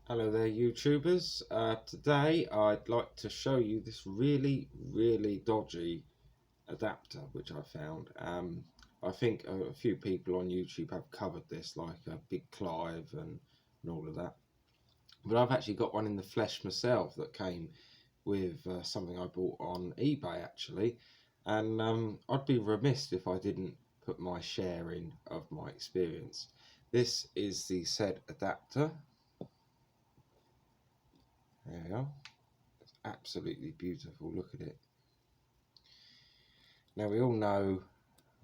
Hello there YouTubers. Today I'd like to show you this really dodgy adapter which I found. I think a few people on YouTube have covered this, like Big Clive and all of that. But I've actually got one in the flesh myself that came with something I bought on eBay actually. And I'd be remiss if I didn't put my share in of my experience. This is the said adapter. There we are. Absolutely beautiful. Look at it. Now we all know,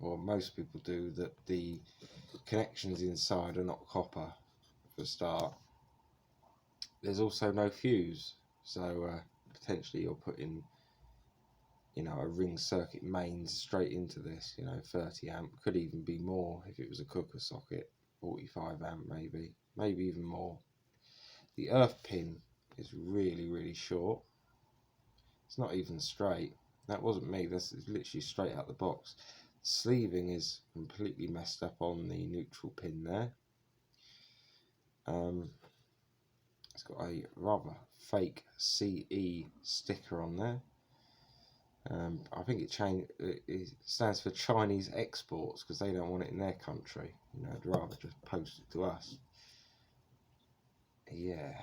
or most people do, that the connections inside are not copper for a start. There's also no fuse, so potentially you're putting, a ring circuit mains straight into this. 30 amp, could even be more if it was a cooker socket, 45 amp maybe even more. The earth pin is really short. It's not even straight. That wasn't me, this is literally straight out the box. The sleeving is completely messed up on the neutral pin there. It's got a rather fake CE sticker on there. I think it stands for Chinese exports because they don't want it in their country. They'd rather just post it to us. Yeah,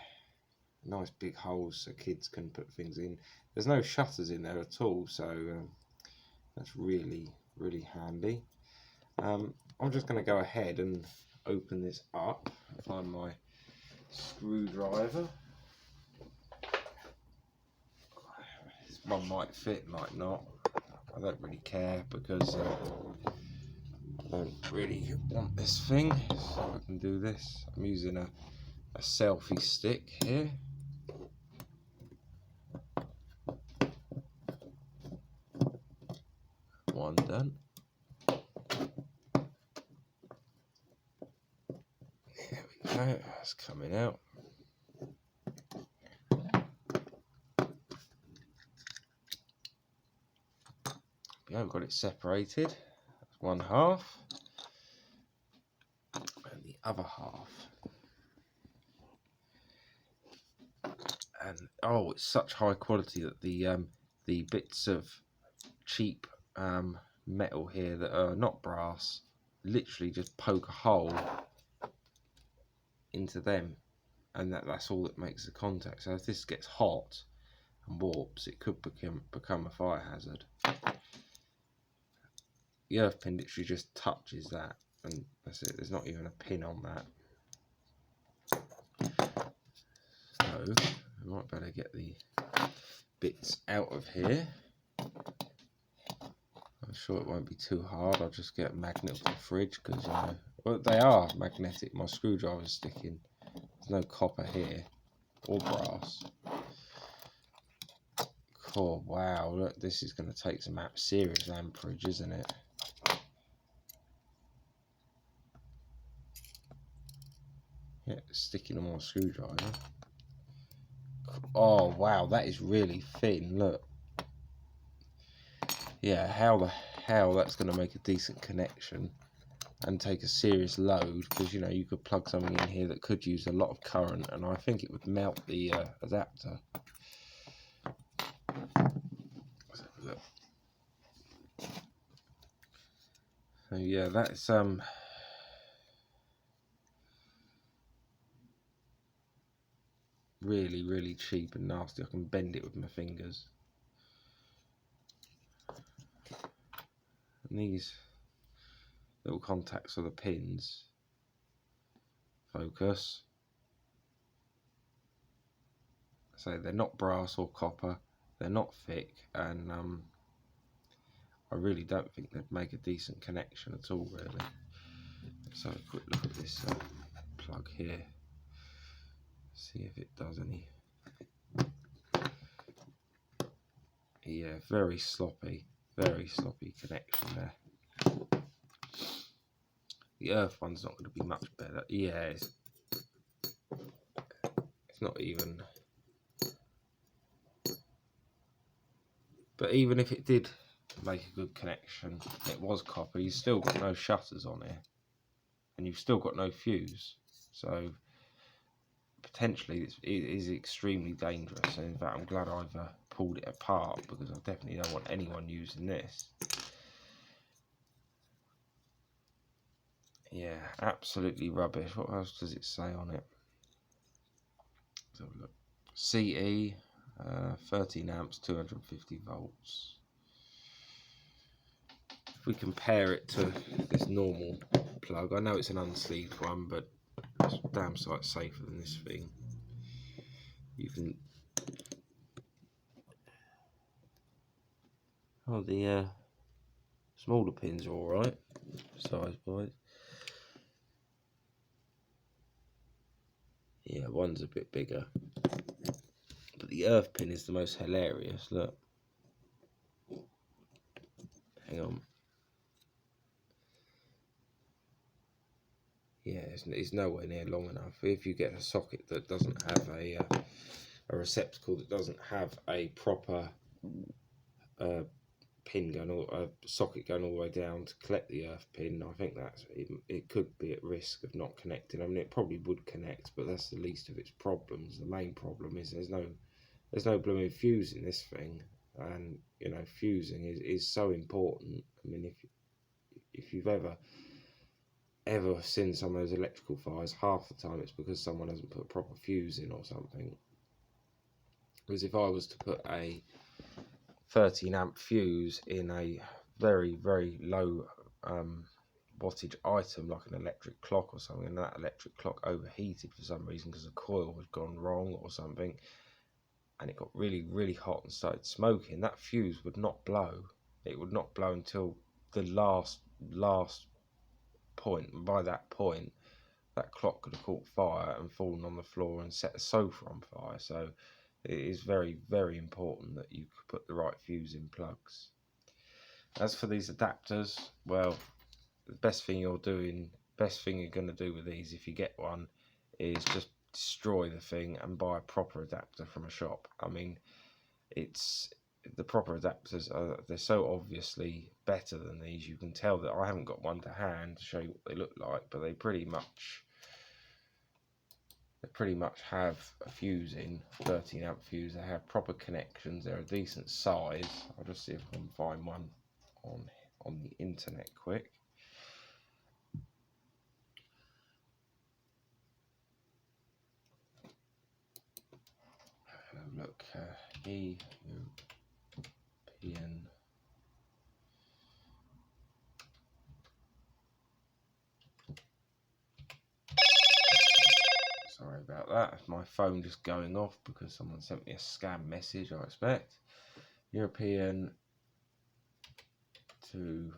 nice big holes so kids can put things in. There's no shutters in there at all, so that's really handy. I'm just going to go ahead and open this up, find my screwdriver. This one might fit, might not. I don't really care because I don't really want this thing, so I can do this. I'm using a selfie stick here. One done. There we go, that's coming out. Yeah, we've got it separated. That's one half. And the other half. And oh, it's such high quality that the bits of cheap metal here that are not brass literally just poke a hole into them, and that's all that makes the contact. So if this gets hot and warps, it could become a fire hazard. The earth pin literally just touches that, and that's it. There's not even a pin on that. So I might better get the bits out of here. I'm sure it won't be too hard. I'll just get a magnet off the fridge because well, they are magnetic. My screwdriver's sticking. There's no copper here or brass. Cool. Wow, look, this is going to take some serious amperage, isn't it? Yeah, it's sticking on my screwdriver. Oh wow, that is really thin. Look. Yeah, how the hell that's going to make a decent connection and take a serious load, because you could plug something in here that could use a lot of current, and I think it would melt the adapter. Let's have a look. So yeah, that's really cheap and nasty. I can bend it with my fingers. And these little contacts are the pins. Focus. So they're not brass or copper. They're not thick, and I really don't think they'd make a decent connection at all, really. Let's have a quick look at this plug here. See if it does any. Yeah, very sloppy connection there. The earth one's not going to be much better. Yeah, it's not even. But even if it did make a good connection, it was copper, you've still got no shutters on here, and you've still got no fuse, so potentially it is extremely dangerous. And in fact, I'm glad I've pulled it apart, because I definitely don't want anyone using this. Yeah, absolutely rubbish. What else does it say on it? Let's have a look. CE, 13 amps, 250 volts. If we compare it to this normal plug, I know it's an unsleeved one, but it's damn sight safer than this thing. You can... Oh, the smaller pins are alright, size-wise. Yeah, one's a bit bigger. But the earth pin is the most hilarious, look. Hang on. Yeah, it's nowhere near long enough. If you get a socket that doesn't have a receptacle that doesn't have a proper pin going, or a socket going all the way down to collect the earth pin, I think that's it could be at risk of not connecting. I mean, it probably would connect, but that's the least of its problems. The main problem is there's no blooming fuse in this thing, and you know, fusing is so important. I mean, if you've ever seen some of those electrical fires, half the time it's because someone hasn't put a proper fuse in or something. Because if I was to put a 13 amp fuse in a very, very low wattage item like an electric clock or something, and that electric clock overheated for some reason because the coil had gone wrong or something, and it got really, really hot and started smoking, that fuse would not blow. It would not blow until the last point, and by that point that clock could have caught fire and fallen on the floor and set the sofa on fire. So it is very, very important that you put the right fuse in plugs. As for these adapters, well, the best thing you're going to do with these, if you get one, is just destroy the thing and buy a proper adapter from a shop. I mean, the proper adapters they're so obviously better than these. You can tell that I haven't got one to hand to show you what they look like, but they pretty much have a fuse in, 13 amp fuse. They have proper connections. They're a decent size. I'll just see if I can find one on the internet quick. Look, European. Sorry about that. My phone just going off because someone sent me a scam message, I expect. European to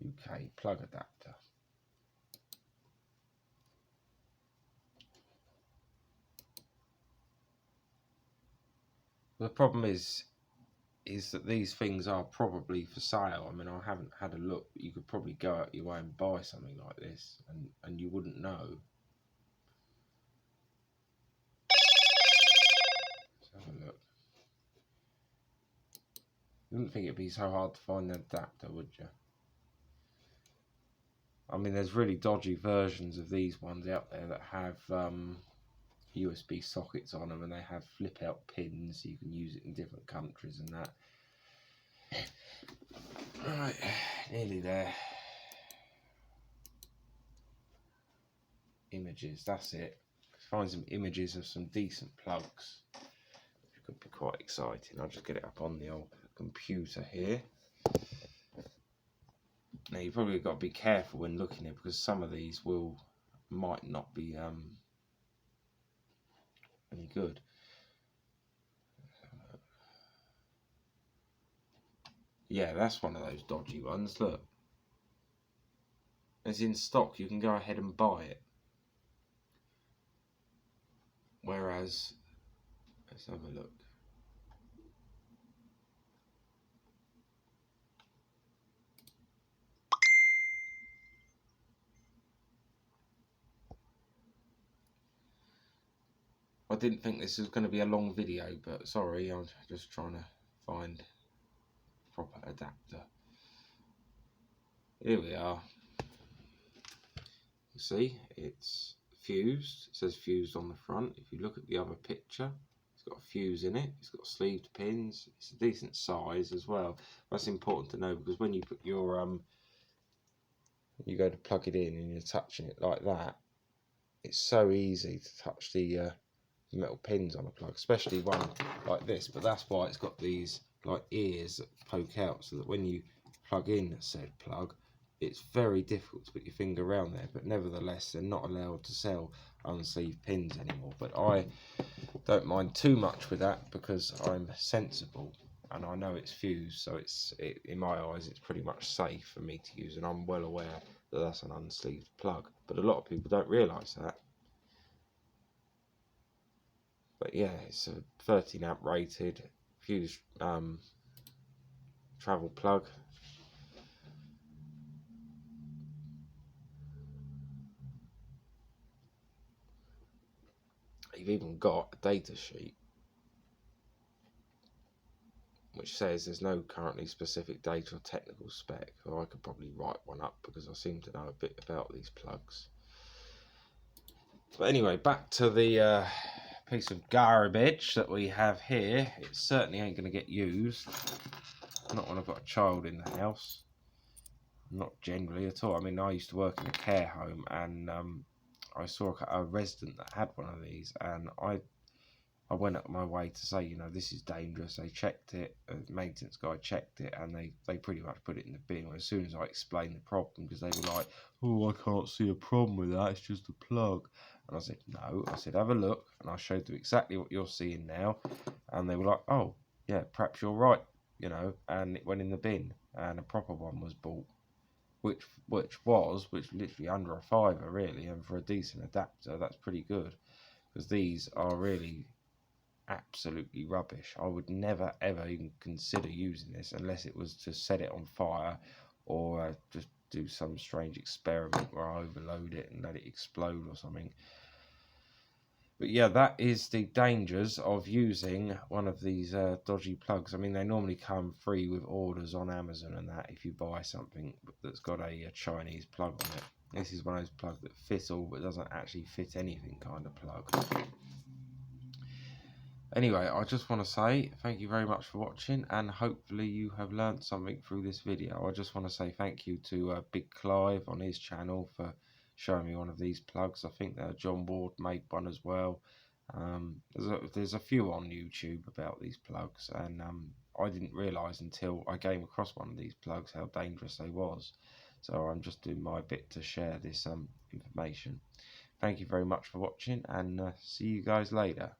UK plug adapter. The problem is that these things are probably for sale. I mean, I haven't had a look, but you could probably go out your way and buy something like this, and you wouldn't know. Let's have a look. You wouldn't think it'd be so hard to find an adapter, would you? I mean, there's really dodgy versions of these ones out there that have USB sockets on them, and they have flip out pins so you can use it in different countries and that. Right, nearly there. Images, that's it. Let's find some images of some decent plugs, which could be quite exciting. I'll just get it up on the old computer here. Now, you've probably got to be careful when looking at it, because some of these might not be any good. Yeah, that's one of those dodgy ones. Look, it's in stock. You can go ahead and buy it. Whereas, let's have a look. I didn't think this was going to be a long video, but sorry, I'm just trying to find a proper adapter. Here we are. You see, it's fused. It says fused on the front. If you look at the other picture, it's got a fuse in it. It's got sleeved pins. It's a decent size as well. That's important to know, because when you put your you go to plug it in and you're touching it like that, it's so easy to touch the metal pins on a plug, especially one like this. But that's why it's got these like ears that poke out, so that when you plug in said plug, it's very difficult to put your finger around there. But nevertheless, they're not allowed to sell unsleeved pins anymore. But I don't mind too much with that, because I'm sensible and I know it's fused, so in my eyes it's pretty much safe for me to use, and I'm well aware that that's an unsleeved plug. But a lot of people don't realise that. But yeah, it's a 13 amp rated fused travel plug. You've even got a data sheet which says there's no currently specific data or technical spec. Or I could probably write one up, because I seem to know a bit about these plugs. But anyway, back to the piece of garbage that we have here. It certainly ain't going to get used. Not when I've got a child in the house. Not generally at all. I mean, I used to work in a care home, and I saw a resident that had one of these, and I went up my way to say, you know, this is dangerous. They checked it, the maintenance guy checked it, and they pretty much put it in the bin. As soon as I explained the problem, because they were like, oh, I can't see a problem with that, it's just a plug. And I said, no. I said, have a look. And I showed them exactly what you're seeing now. And they were like, oh, yeah, perhaps you're right, you know. And it went in the bin, and a proper one was bought, which literally under a £5 really. And for a decent adapter, that's pretty good, because these are really absolutely rubbish. I would never ever even consider using this unless it was to set it on fire, or just do some strange experiment where I overload it and let it explode or something. But yeah, that is the dangers of using one of these dodgy plugs. I mean, they normally come free with orders on Amazon and that, if you buy something that's got a Chinese plug on it. This is one of those plugs that fit all but doesn't actually fit anything kind of plug. Anyway, I just want to say thank you very much for watching, and hopefully you have learned something through this video. I just want to say thank you to Big Clive on his channel for showing me one of these plugs. I think John Ward made one as well. There's a few on YouTube about these plugs, and I didn't realise until I came across one of these plugs how dangerous they was. So I'm just doing my bit to share this information. Thank you very much for watching, and see you guys later.